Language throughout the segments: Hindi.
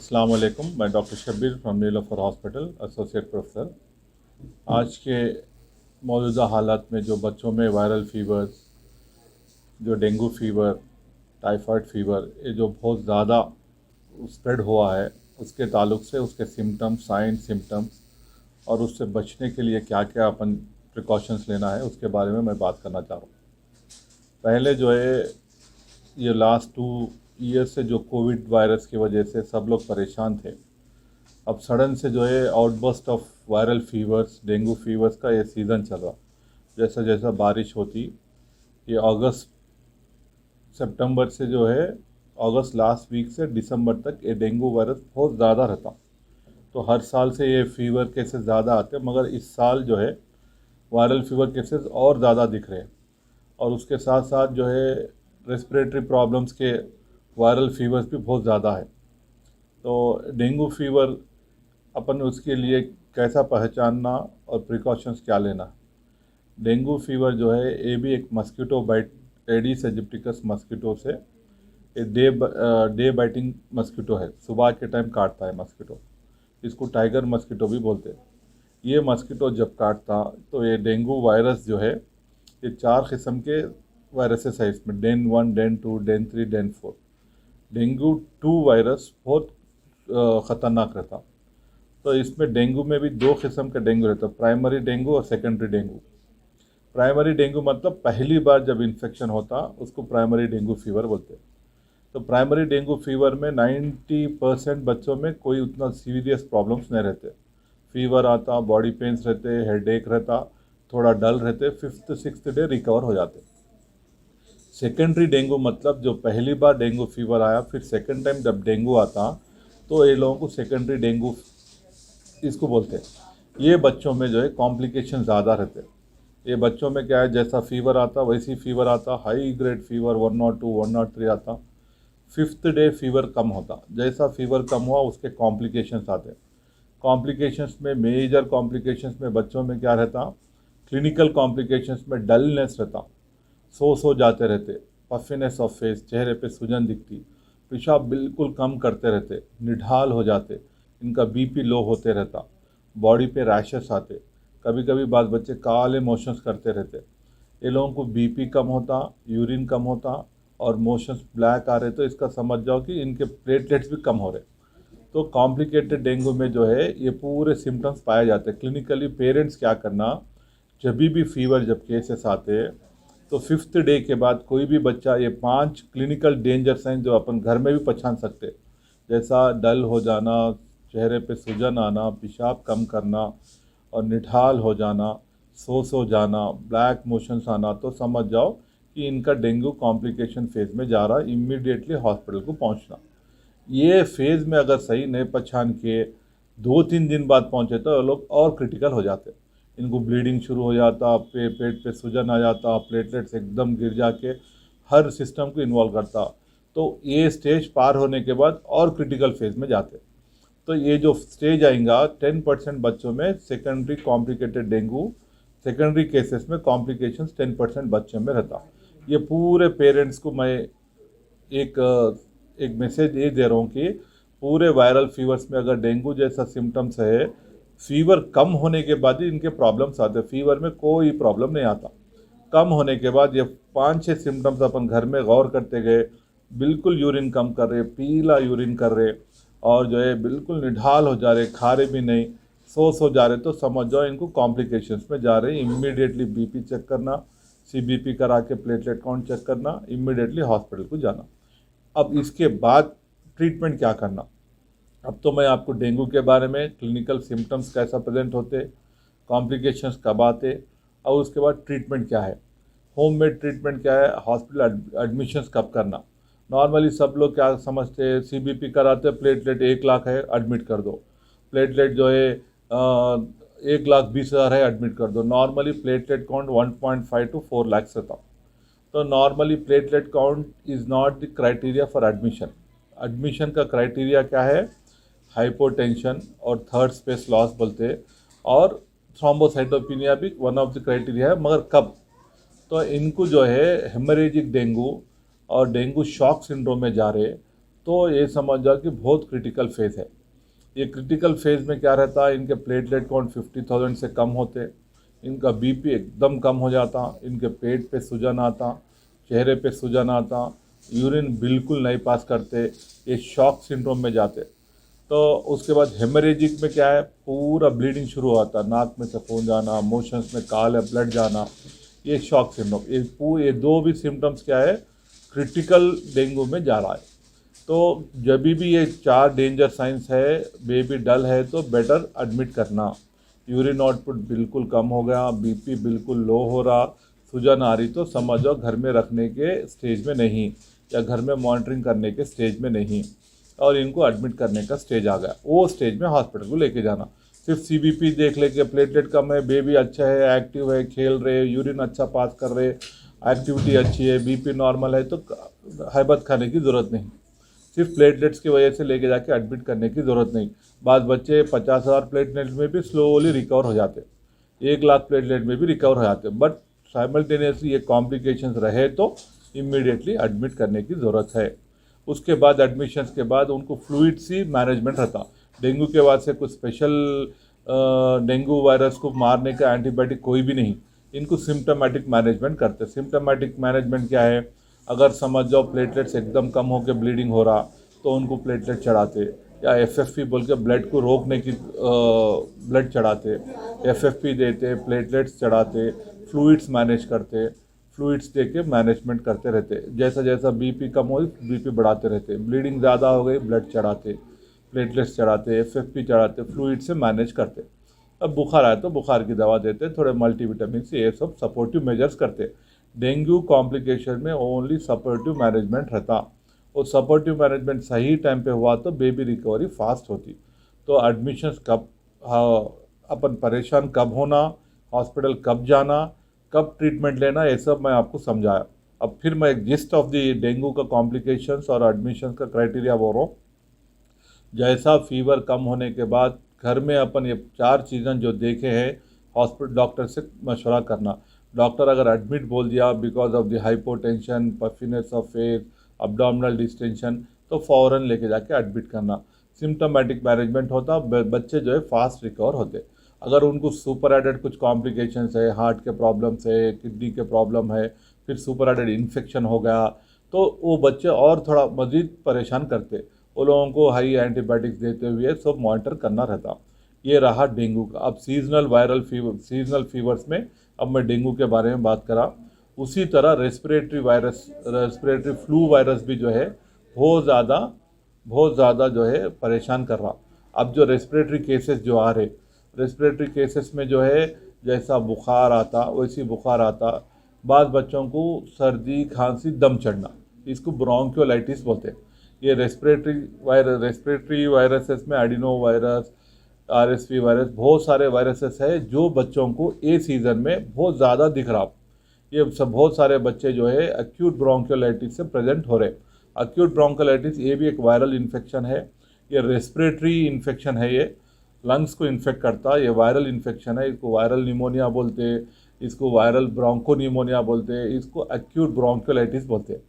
अस्सलाम वालेकुम। मैं doctor Shabbir from Niloufer hospital, associate professor. आज के मौजूदा हालात में जो बच्चों में वायरल फीवर्स, जो डेंगू फीवर, टाइफाइड फीवर, ये जो बहुत ज़्यादा स्प्रेड हुआ है, उसके ताल्लुक से उसके सिम्टम्स, साइन सिम्टम्स और उससे बचने के लिए क्या क्या अपन प्रिकॉशंस लेना है, उसके बारे में मैं बात करना चाह रहा हूँ। पहले जो है, ये लास्ट 2 ईयर से जो कोविड वायरस की वजह से सब लोग परेशान थे। अब सडन से जो है outburst of viral fevers, dengue fevers का ये सीज़न चल रहा। जैसा जैसा बारिश होती, ये अगस्त सितंबर से जो है, अगस्त लास्ट वीक से दिसंबर तक ये डेंगू वायरस बहुत ज़्यादा रहता। तो हर साल से ये फीवर केसेस ज़्यादा आते हैं, मगर इस साल जो है वायरल फीवर केसेस और ज़्यादा दिख रहे हैं। और उसके साथ साथ जो है रेस्पिरेटरी प्रॉब्लम्स के वायरल फीवर्स भी बहुत ज़्यादा है। तो डेंगू फीवर अपन उसके लिए कैसा पहचानना और प्रिकॉशंस क्या लेना। डेंगू फीवर जो है, ये भी एक मस्कीटो बाइट, एडिस एजिप्टिकस मस्कीटो से, ये डे बाइटिंग मस्कीटो है, सुबह के टाइम काटता है मस्कीटो। इसको टाइगर मस्कीटो भी बोलते हैं। ये मस्कीटो जब काटता तो ये डेंगू वायरस जो है, ये 4 किस्म के वायरसेस है इसमें, DEN 1, DEN 2, DEN 3, DEN 4। Dengue 2 virus बहुत ख़तरनाक रहता। तो इसमें डेंगू में भी 2 किस्म का डेंगू रहता है, प्राइमरी डेंगू और सेकेंडरी डेंगू। प्राइमरी डेंगू मतलब पहली बार जब इन्फेक्शन होता, उसको प्राइमरी डेंगू फीवर बोलते हैं। तो प्राइमरी डेंगू फीवर में 90% बच्चों में कोई उतना सीरियस प्रॉब्लम्स नहीं रहते। फीवर आता, बॉडी पेन्स रहते, हेडेक रहता, थोड़ा डल रहते, 5th-6th डे रिकवर हो जाते। सेकेंडरी डेंगू मतलब जो पहली बार डेंगू फीवर आया, फिर सेकेंड टाइम जब डेंगू आता, तो ये लोगों को सेकेंडरी डेंगू इसको बोलते हैं। ये बच्चों में जो है कॉम्प्लिकेशन ज़्यादा रहते हैं। ये बच्चों में क्या है, जैसा फीवर आता वैसी फीवर आता, हाई ग्रेड फीवर 102, 103 आता। 5th डे फीवर कम होता, जैसा फीवर कम हुआ उसके कॉम्प्लिकेशंस आते। कॉम्प्लिकेशंस में, मेजर कॉम्प्लिकेशंस में बच्चों में क्या रहता, क्लिनिकल कॉम्प्लिकेशंस में डलनेस रहता, सो जाते रहते, पफिनेस ऑफ फेस, चेहरे पे सूजन दिखती, पेशाब बिल्कुल कम करते रहते, निढाल हो जाते, इनका बीपी लो होते रहता, बॉडी पे रैशेस आते, कभी कभी बाद बच्चे काले मोशंस करते रहते। ये लोगों को बीपी कम होता, यूरिन कम होता और मोशंस ब्लैक आ रहे, तो इसका समझ जाओ कि इनके प्लेटलेट्स भी कम हो रहे। तो कॉम्प्लिकेटेड डेंगू में जो है ये पूरे सिम्टम्स पाए जाते हैं। क्लिनिकली पेरेंट्स क्या करना, जब भी फीवर जब केसेस आते, तो 5th डे के बाद कोई भी बच्चा ये 5 क्लिनिकल डेंजर साइन जो अपन घर में भी पहचान सकते, जैसा डल हो जाना, चेहरे पे सूजन आना, पेशाब कम करना और निढाल हो जाना, सो जाना, ब्लैक मोशंस आना, तो समझ जाओ कि इनका डेंगू कॉम्प्लिकेशन फेज़ में जा रहा है। इमीडिएटली हॉस्पिटल को पहुंचना। ये फेज़ में अगर सही नहीं पहचान के 2-3 दिन बाद पहुंचे तो लोग और क्रिटिकल हो जाते। इनको ब्लीडिंग शुरू हो जाता, पेट पे सूजन आ जाता, प्लेटलेट्स एकदम गिर जाके हर सिस्टम को इन्वॉल्व करता। तो ये स्टेज पार होने के बाद और क्रिटिकल फेज़ में जाते। तो ये जो स्टेज आएगा, 10% बच्चों में secondary complicated dengue, secondary cases में कॉम्प्लिकेशंस 10% बच्चों में रहता। ये पूरे पेरेंट्स को मैं एक मैसेज ये दे रहा हूँ कि पूरे वायरल फीवर्स में अगर डेंगू जैसा सिम्टम्स है, फीवर कम होने के बाद ही इनके प्रॉब्लम्स आते। फीवर में कोई प्रॉब्लम नहीं आता, कम होने के बाद ये 5-6 सिम्टम्स अपन घर में गौर करते गए, बिल्कुल यूरिन कम कर रहे, पीला यूरिन कर रहे और जो है बिल्कुल निढाल हो जा रहे, खा रहे भी नहीं, सो जा रहे, तो समझ जाओ इनको कॉम्प्लिकेशंस में जा रहे हैं। इमीडिएटली बीपी चेक करना, सीबीपी करा के प्लेटलेट काउंट चेक करना, इमीडिएटली हॉस्पिटल को जाना। अब इसके बाद ट्रीटमेंट क्या करना। अब तो मैं आपको डेंगू के बारे में क्लिनिकल सिम्टम्स कैसा प्रेजेंट होते, कॉम्प्लिकेशंस कब आते और उसके बाद ट्रीटमेंट क्या है, होममेड ट्रीटमेंट क्या है, हॉस्पिटल एडमिशन्स कब करना। नॉर्मली सब लोग क्या समझते हैं, सीबीपी कराते, प्लेटलेट 1 लाख है, एडमिट कर दो। प्लेटलेट जो है 1,20,000 है, एडमिट कर दो। Normally platelet count 1.5 to 4 lakhs रहता। तो normally platelet count is not the criteria for admission. Admission का क्राइटेरिया क्या है, हाइपोटेंशन और थर्ड स्पेस लॉस बोलते, और थ्रोम्बोसाइटोपिनिया भी वन ऑफ द क्राइटेरिया है, मगर कब। तो इनको जो है हेमरेजिक डेंगू और डेंगू शॉक सिंड्रोम में जा रहे, तो ये समझ जाओ कि बहुत क्रिटिकल फेज़ है। ये क्रिटिकल फेज़ में क्या रहता है, इनके प्लेटलेट काउंट 50,000 से कम होते, इनका बीपी एकदम कम हो जाता, इनके पेट पे सूजन आता, चेहरे पे सूजन आता, यूरिन बिल्कुल नहीं पास करते, ये शॉक सिंड्रोम में जाते। तो उसके बाद हेमरेजिक में क्या है, पूरा ब्लीडिंग शुरू होता, नाक में से खून जाना, मोशंस में काला ब्लड जाना, ये शॉक सिंड्रोम। ये दो भी सिम्टम्स क्या है, क्रिटिकल डेंगू में जा रहा है। तो जब भी ये 4 डेंजर साइंस है, बेबी डल है, तो बेटर एडमिट करना। यूरिन आउटपुट बिल्कुल कम हो गया, बीपी बिल्कुल लो हो रहा, सूजन आ रही, तो समझो घर में रखने के स्टेज में नहीं, या घर में मॉनिटरिंग करने के स्टेज में नहीं, और इनको एडमिट करने का स्टेज आ गया, वो स्टेज में हॉस्पिटल को लेके जाना। सिर्फ सीबीपी देख ले कि प्लेटलेट कम है, बेबी अच्छा है, एक्टिव है, खेल रहे, यूरिन अच्छा पास कर रहे, एक्टिविटी अच्छी है, बीपी नॉर्मल है, तो हैबत खाने की ज़रूरत नहीं। सिर्फ प्लेटलेट्स की वजह से लेके जाके एडमिट करने की ज़रूरत नहीं। बाद बच्चे 50,000 प्लेटलेट्स में भी स्लोली रिकवर हो जाते, 1,00,000 प्लेटलेट में भी रिकवर हो जाते, बट साइमल्टेनियसली ये कॉम्प्लिकेशंस रहे तो इमीडिएटली एडमिट करने की ज़रूरत है। उसके बाद एडमिशन्स के बाद उनको फ्लूइड्स ही मैनेजमेंट रहता। डेंगू के बाद से कुछ स्पेशल डेंगू वायरस को मारने का एंटीबायोटिक कोई भी नहीं, इनको सिम्टोमेटिक मैनेजमेंट करते। सिम्टोमेटिक मैनेजमेंट क्या है, अगर समझ जाओ प्लेटलेट्स एकदम कम होकर ब्लीडिंग हो रहा, तो उनको प्लेटलेट चढ़ाते, या एफएफपी बोल के ब्लड को रोकने की ब्लड चढ़ाते, एफएफपी देते, प्लेटलेट्स चढ़ाते, फ्लूइड्स मैनेज करते, फ्लूइड्स दे के मैनेजमेंट करते रहते। जैसा जैसा बीपी कम हो बीपी बढ़ाते रहते, ब्लीडिंग ज़्यादा हो गई ब्लड चढ़ाते, प्लेटलेट्स चढ़ाते, एफएफपी चढ़ाते, फ्लूइड से मैनेज करते। अब बुखार आए तो बुखार की दवा देते, थोड़े मल्टीविटामिन से, ये सब सपोर्टिव मेजर्स करते। डेंगू कॉम्प्लिकेशन में ओनली सपोर्टिव मैनेजमेंट रहता, और सपोर्टिव मैनेजमेंट सही टाइम पे हुआ तो बेबी रिकवरी फास्ट होती। तो एडमिशन्स कब, अपन परेशान कब होना, हॉस्पिटल कब जाना, कब ट्रीटमेंट लेना, ये सब मैं आपको समझाया। अब फिर मैं एक जिस्ट ऑफ द डेंगू का कॉम्प्लिकेशंस और एडमिशन का क्राइटेरिया बोल रहा हूँ। जैसा फीवर कम होने के बाद घर में अपन ये 4 चीज़ें जो देखे हैं, हॉस्पिटल डॉक्टर से मशवरा करना। डॉक्टर अगर एडमिट बोल दिया because of the hypotension, puffiness of face, abdominal distension, तो फ़ौरन लेके जाके एडमिट करना। सिम्टोमेटिक मैनेजमेंट होता, बच्चे जो है फास्ट रिकवर होते। अगर उनको सुपर एडेड कुछ कॉम्प्लिकेशंस है, हार्ट के प्रॉब्लम्स है, किडनी के प्रॉब्लम है, फिर सुपर एडेड इन्फेक्शन हो गया, तो वो बच्चे और थोड़ा मज़ीद परेशान करते। वो लोगों को हाई एंटीबायोटिक्स देते हुए सब मॉनिटर करना रहता। ये रहा डेंगू का। अब seasonal viral fever, seasonal fevers में अब मैं डेंगू के बारे में बात करा। उसी तरह respiratory virus, respiratory flu virus भी जो है बहुत ज़्यादा जो है परेशान कर रहा। अब जो रेस्पिरेटरी केसेस जो आ रहे, रेस्पिरेटरी केसेस में जो है जैसा बुखार आता वैसी बुखार आता, बाद बच्चों को सर्दी, खांसी, दम चढ़ना, इसको ब्रोंकियोलाइटिस बोलते हैं। ये रेस्पिरेटरी वायरसेस में एडिनो वायरस, आरएसवी वायरस, बहुत सारे वायरसेस है जो बच्चों को ए सीज़न में बहुत ज़्यादा दिख रहा। ये सब बहुत सारे बच्चे जो है एक्यूट ब्रोंकियोलाइटिस से प्रेजेंट हो रहे। एक्यूट ब्रोंकियोलाइटिस ये भी एक वायरल इन्फेक्शन है, ये रेस्पिरेटरी इन्फेक्शन है, ये लंग्स को इन्फेक्ट करता, ये वायरल इन्फेक्शन है। इसको वायरल निमोनिया बोलते, इसको वायरल ब्रोंकोनिमोनिया बोलते, इसको एक्यूट ब्रोंकियोलाइटिस बोलते।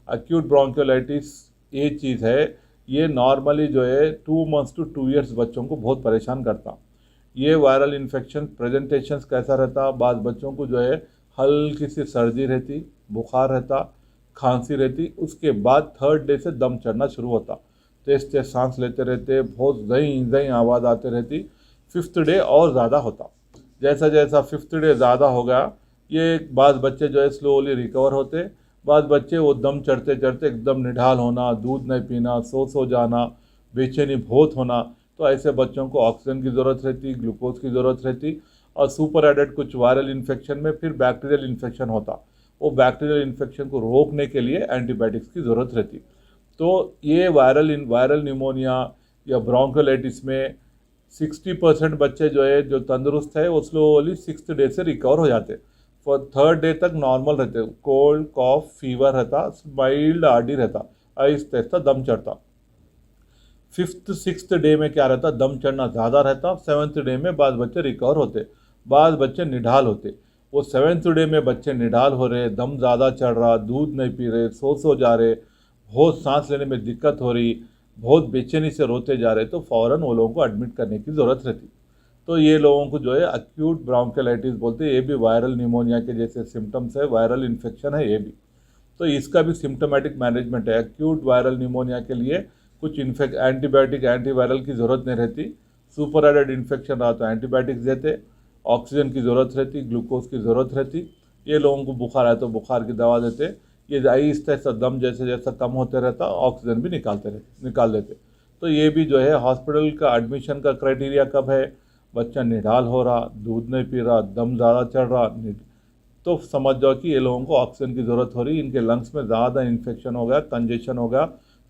एक्यूट ब्रोंकियोलाइटिस ये चीज़ है, ये नॉर्मली जो है 2 months to 2 years बच्चों को बहुत परेशान करता। ये वायरल इन्फेक्शन प्रेजेंटेशंस कैसा रहता, बाद बच्चों को जो है हल्की सी सर्दी रहती, बुखार रहता, खांसी रहती, उसके बाद 3rd डे से दम चढ़ना शुरू होता, तेज तेज सांस लेते रहते, बहुत जई आवाज़ आते रहती। 5th डे और ज़्यादा होता। जैसा जैसा 5th डे ज़्यादा हो गया, ये बाद बच्चे जो है स्लोली रिकवर होते। बाद बच्चे वो दम चढ़ते चढ़ते एकदम निढाल होना, दूध नहीं पीना, सो जाना, बेचैनी बहुत होना, तो ऐसे बच्चों को ऑक्सीजन की ज़रूरत रहती, ग्लूकोज की ज़रूरत रहती। और सुपर एडेड कुछ वायरल इन्फेक्शन में फिर बैक्टीरियल इन्फेक्शन होता, वो बैक्टीरियल इन्फेक्शन को रोकने के लिए एंटीबायोटिक्स की ज़रूरत रहती। तो ये वायरल निमोनिया या ब्रोंकियोलाइटिस में 60% बच्चे जो है जो तंदुरुस्त है वो स्लोली 6th डे से रिकवर हो जाते। फॉर 3rd डे तक नॉर्मल रहते, कोल्ड, कॉफ, फीवर रहता, माइल्ड आरडी रहता, आहिस्ता आहिस्ता दम चढ़ता। 5th 6th डे में क्या रहता, दम चढ़ना ज़्यादा रहता। 7th डे में बाद बच्चे रिकवर होते, बाद बच्चे निढाल होते। वो 7th डे में बच्चे निढाल हो रहे, दम ज़्यादा चढ़ रहा, दूध नहीं पी रहे, सो जा रहे, बहुत सांस लेने में दिक्कत हो रही, बहुत बेचैनी से रोते जा रहे, तो फ़ौरन वो लोगों को एडमिट करने की ज़रूरत रहती। तो ये लोगों को जो है अक्यूट ब्रोंकाइटिस बोलते हैं, ये भी वायरल निमोनिया के जैसे सिम्टम्स है, वायरल इन्फेक्शन है ये भी। तो इसका भी सिम्टोमेटिक मैनेजमेंट है। एक्यूट वायरल निमोनिया के लिए कुछ एंटीबायोटिक एंटीवायरल की ज़रूरत नहीं रहती। सुपर एडेड इन्फेक्शन रहा तो एंटीबायोटिक्स देते, ऑक्सीजन की ज़रूरत रहती, ग्लूकोज की ज़रूरत रहती। ये लोगों को बुखार आए तो बुखार की दवा देते। ये आहिस्ता आहिस्ता दम जैसे जैसा कम होते रहता, ऑक्सीजन भी निकाल देते। तो ये भी जो है हॉस्पिटल का एडमिशन का क्राइटेरिया कब है, बच्चा निढाल हो रहा, दूध नहीं पी रहा, दम ज़्यादा चढ़ रहा, तो समझ जाओ कि ये लोगों को ऑक्सीजन की ज़रूरत हो रही, इनके लंग्स में ज़्यादा इन्फेक्शन हो गया, कंजेशन हो गया,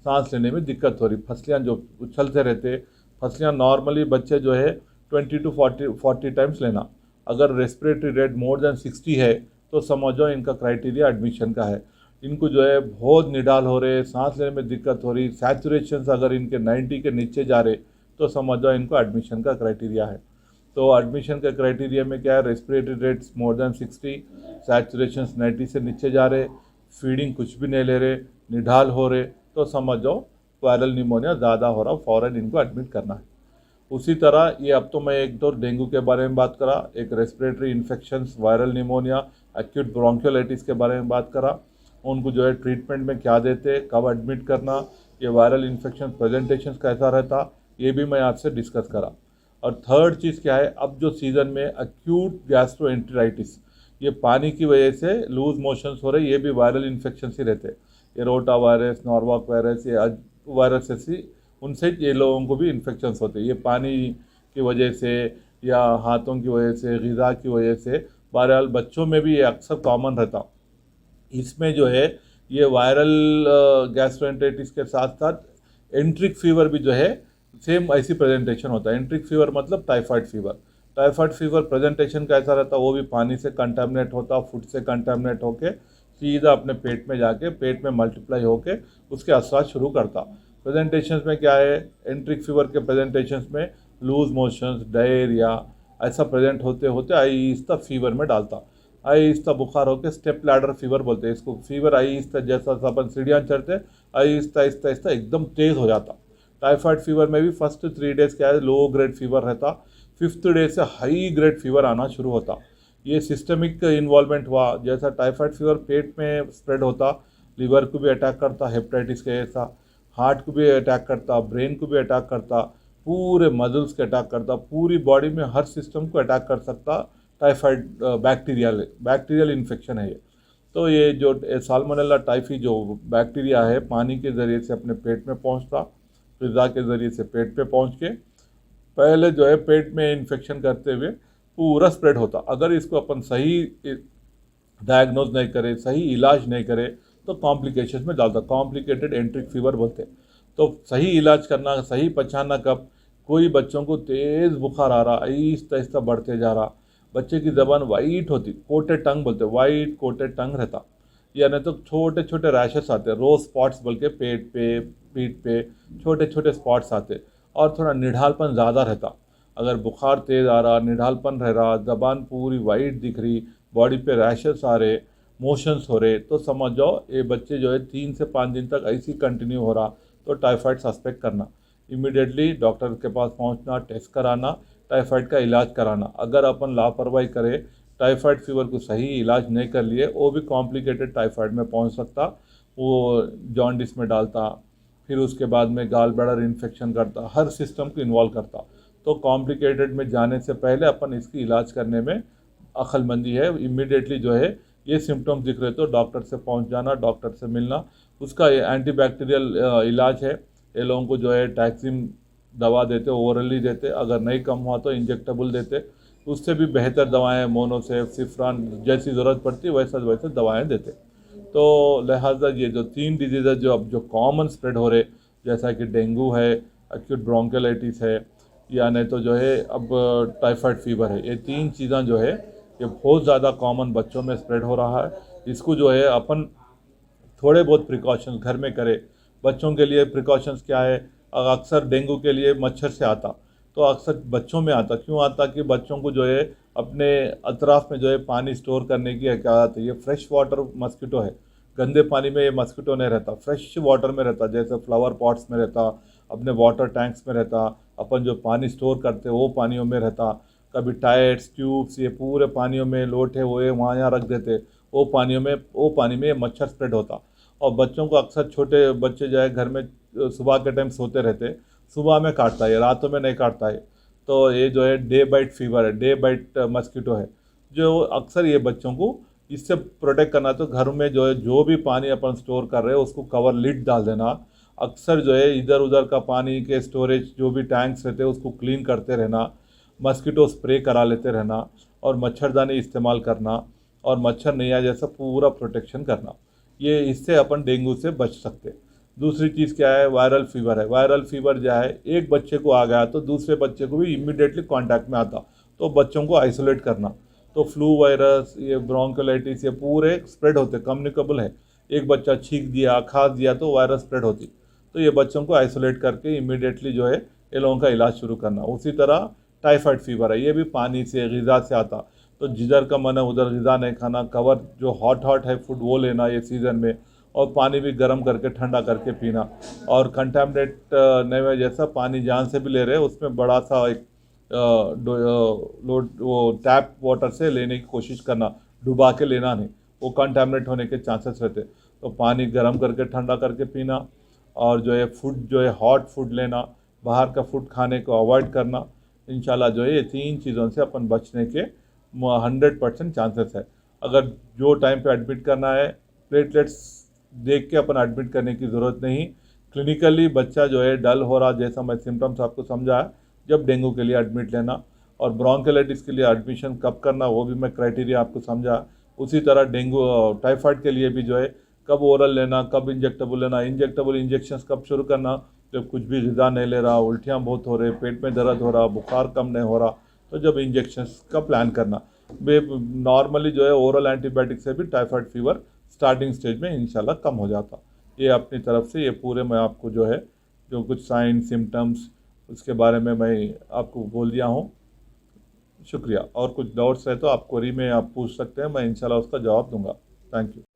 सांस लेने में दिक्कत हो रही, फसलियाँ जो उछलते रहते, फसलियाँ नॉर्मली बच्चे जो है 20 to 40 टाइम्स लेना, अगर रेस्पिरेटरी रेट मोर देन 60 है तो समझो इनका क्राइटेरिया एडमिशन का है। इनको जो है बहुत निडाल हो रहे, सांस लेने में दिक्कत हो रही, सैचुरेशन अगर इनके 90 के नीचे जा रहे तो समझो इनको एडमिशन का क्राइटेरिया है। तो एडमिशन का क्राइटेरिया में क्या है, respiratory rates more than 60, saturation 90 से नीचे जा रहे, फीडिंग कुछ भी नहीं ले रहे, निढाल हो रहे, तो समझो वायरल निमोनिया ज़्यादा हो रहा, फ़ौरन इनको एडमिट करना है। उसी तरह ये अब तो मैं एक तो डेंगू के बारे में बात करा, एक respiratory infections, viral pneumonia, acute bronchiolitis के बारे में बात करा, उनको जो है ट्रीटमेंट में क्या देते, कब एडमिट करना, ये वायरल इन्फेक्शन प्रेजेंटेशन कैसा रहता, ये भी मैं आपसे डिस्कस करा। और थर्ड चीज़ क्या है, अब जो सीज़न में एक्यूट गैस्ट्रोएंटेराइटिस, ये पानी की वजह से लूज मोशंस हो रहे, ये भी वायरल इन्फेक्शन ही रहते, ये रोटा वायरस, नॉर्वॉक वायरस, ये वायरस ऐसी, उनसे ये लोगों को भी इन्फेक्शंस होते हैं। ये पानी की वजह से या हाथों की वजह से, ग़िज़ा की वजह से, बहरहाल बच्चों में भी ये अक्सर कॉमन रहता। इसमें जो है ये वायरल गैस्ट्रोएंटेराइटिस के साथ साथ एंट्रिक फीवर भी जो है सेम ऐसी प्रेजेंटेशन होता है। एंट्रिक फीवर मतलब typhoid fever. Typhoid fever presentation कैसा रहता, वो भी पानी से कंटामिनेट होता, फूड से कंटामिनेट होके सीधा अपने पेट में जाके पेट में मल्टीप्लाई होके उसके असर शुरू करता। प्रेजेंटेशंस में क्या है, एंट्रिक फीवर के प्रेजेंटेशंस में लूज मोशंस, डायरिया ऐसा प्रेजेंट होते होते आहिस्ता फीवर में डालता, आहिस्ता बुखार होकर स्टेप लैडर फीवर बोलते हैं इसको। फीवर आहिस्ता जैसा अपन सीढ़ियाँ चढ़ते आहिस्ता आहिस्ता आहिस्ता एकदम तेज़ हो जाता। टाइफाइड फीवर में भी फर्स्ट 3 डेज क्या है, लो ग्रेड फीवर रहता, 5th डे से हाई ग्रेड फीवर आना शुरू होता। ये सिस्टमिक इन्वॉल्वमेंट हुआ, जैसा टाइफाइड फीवर पेट में स्प्रेड होता, लिवर को भी अटैक करता, हेपेटाइटिस के जैसा, हार्ट को भी अटैक करता, ब्रेन को भी अटैक करता, पूरे मसल्स के अटैक करता, पूरी बॉडी में हर सिस्टम को अटैक कर सकता। टाइफाइड बैक्टीरियल इन्फेक्शन है ये। तो ये जो साल्मोनेला टाइफी जो बैक्टीरिया है, पानी के ज़रिए से अपने पेट में पहुंचता, ग़िज़ा के ज़रिए से पेट पे पहुंच के पहले जो है पेट में इन्फेक्शन करते हुए पूरा स्प्रेड होता। अगर इसको अपन सही डायग्नोज नहीं करे, सही इलाज नहीं करे तो कॉम्प्लिकेशंस में डालता, कॉम्प्लिकेटेड एंट्रिक फीवर बोलते हैं। तो सही इलाज करना, सही पहचानना कब, कोई बच्चों को तेज़ बुखार आ रहा, आहिस्ता आहिस्ता बढ़ते जा रहा, बच्चे की ज़बान वाइट होती, कोटेड टंग बोलते, वाइट कोटेड टंग रहता, या नहीं तो छोटे छोटे रैशेस आते, रोज स्पॉट्स बोल के पेट पे, पीठ पे छोटे छोटे स्पॉट्स आते, और थोड़ा निढालपन ज़्यादा रहता। अगर बुखार तेज़ आ रहा, निढालपन रह रहा, ज़बान पूरी वाइट दिख रही, बॉडी पे रैशेस आ रहे, मोशंस हो रहे, तो समझ जाओ ये बच्चे जो है 3 से 5 दिन तक ऐसी कंटिन्यू हो रहा, तो टाइफाइड सस्पेक्ट करना, इमीडिएटली डॉक्टर के पास पहुंचना, टेस्ट कराना, टाइफाइड का इलाज कराना। अगर अपन लापरवाही करें, टाइफाइड फीवर को सही इलाज नहीं कर लिए, वो भी कॉम्प्लिकेटेड टाइफाइड में पहुंच सकता, वो जॉन्डिस में डालता, फिर उसके बाद में गाल ब्लैडर इन्फेक्शन करता, हर सिस्टम को इन्वॉल्व करता। तो कॉम्प्लिकेटेड में जाने से पहले अपन इसकी इलाज करने में अक्लमंदी है। इमीडिएटली जो है ये सिम्टम्स दिख रहे तो डॉक्टर से पहुंच जाना, डॉक्टर से मिलना, उसका एंटीबैक्टीरियल इलाज है। ये लोगों को जो है टैक्सिम दवा देते, ओरली देते, अगर नहीं कम हुआ तो इंजेक्टेबल देते, उससे भी बेहतर दवाएं मोनोसेफ, सिफ्रान जैसी ज़रूरत पड़ती वैसा वैसे दवाएं देते। तो लिहाजा ये जो 3 डिजीज़ जो अब जो कॉमन स्प्रेड हो रहे, जैसा कि डेंगू है, एक्यूट ब्रोंकियोलाइटिस है, या नहीं तो जो है अब टाइफाइड फीवर है, ये 3 चीज़ें जो है ये बहुत ज़्यादा कॉमन बच्चों में स्प्रेड हो रहा है। इसको जो है अपन थोड़े बहुत प्रिकॉशंस घर में करें। बच्चों के लिए प्रिकॉशंस क्या है, अक्सर डेंगू के लिए मच्छर से आता, तो अक्सर बच्चों में आता, क्यों आता कि बच्चों को जो है अपने अतराफ़ में जो है पानी स्टोर करने की क्या आदत है, ये फ्रेश वाटर मस्कीटो है, गंदे पानी में ये मस्किटो नहीं रहता, फ्रेश वाटर में रहता, जैसे फ्लावर पॉट्स में रहता, अपने वाटर टैंक्स में रहता, अपन जो पानी स्टोर करते वो पानियों में रहता। कभी टायर्स ट्यूब्स ये पूरे पानियों में लोटे हुए वहाँ यहाँ रख देते, वो पानी में मच्छर स्प्रेड होता। और बच्चों को अक्सर छोटे बच्चे जो है घर में सुबह के टाइम सोते रहते, सुबह में काटता है, रातों में नहीं काटता है। तो ये जो है डे बाइट फीवर है, डे बाइट मस्किटो है, जो अक्सर ये बच्चों को इससे प्रोटेक्ट करना। तो घर में जो है जो भी पानी अपन स्टोर कर रहे हैं उसको कवर लिड डाल देना। अक्सर जो है इधर उधर का पानी के स्टोरेज जो भी टैंक्स रहते हैं उसको क्लीन करते रहना, मस्किटो स्प्रे करा लेते रहना, और मच्छरदानी इस्तेमाल करना, और मच्छर नहीं आए जैसा पूरा प्रोटेक्शन करना। ये इससे अपन डेंगू से बच सकते। दूसरी चीज़ क्या है, वायरल फीवर है। वायरल फीवर जो है एक बच्चे को आ गया तो दूसरे बच्चे को भी इमीडिएटली कांटेक्ट में आता, तो बच्चों को आइसोलेट करना। तो फ्लू वायरस, ये ब्रोंकोलाइटिस, ये पूरे स्प्रेड होते, कम्युनिकेबल है। एक बच्चा छींक दिया, खांस दिया तो वायरस स्प्रेड होती। तो ये बच्चों को आइसोलेट करके इमीडिएटली जो है ये लोगों का इलाज शुरू करना। उसी तरह टाइफाइड फीवर है, ये भी पानी से ग़िज़ा से आता। तो जिधर का मन है उधर ग़िज़ा नहीं खाना, कवर जो हॉट है फूड वो लेना ये सीज़न में, और पानी भी गर्म करके ठंडा करके पीना। और कंटामिनेट नहीं हुआ, जैसा पानी जहाँ से भी ले रहे हैं उसमें बड़ा सा एक वो टैप वाटर से लेने की कोशिश करना, डुबा के लेना नहीं, वो कंटामिनेट होने के चांसेस रहते। तो पानी गर्म करके ठंडा करके पीना, और जो है फूड जो है हॉट फूड लेना, बाहर का फूड खाने को अवॉइड करना। इंशाल्लाह जो है ये 3 चीज़ों से अपन बचने के 100% चांसेस है। अगर जो टाइम पे एडमिट करना है, प्लेटलेट्स देख के अपन एडमिट करने की ज़रूरत नहीं। क्लिनिकली बच्चा जो है डल हो रहा, जैसा मैं सिम्टम्स आपको समझाया, जब डेंगू के लिए एडमिट लेना। और ब्रोंकोलाइटिस के लिए एडमिशन कब करना वो भी मैं क्राइटेरिया आपको समझा। उसी तरह डेंगू टाइफाइड के लिए भी जो है कब ओरल लेना, कब इंजेक्टेबल लेना, इंजेक्टेबल इंजेक्शंस कब शुरू करना, जब कुछ भी ग़िज़ा नहीं ले रहा, उल्टियाँ बहुत हो रहे, पेट में दर्द हो रहा, बुखार कम नहीं हो रहा, तो जब इंजेक्शंस का प्लान करना। नॉर्मली जो है ओरल एंटीबायोटिक से भी टाइफाइड फीवर स्टार्टिंग स्टेज में इंशाल्लाह कम हो जाता। ये अपनी तरफ से ये पूरे मैं आपको जो है जो कुछ साइन सिम्टम्स उसके बारे में मैं आपको बोल दिया हूँ। शुक्रिया। और कुछ डाउट्स है तो आप क्वेरी में आप पूछ सकते हैं, मैं इंशाल्लाह उसका जवाब दूंगा। Thank you.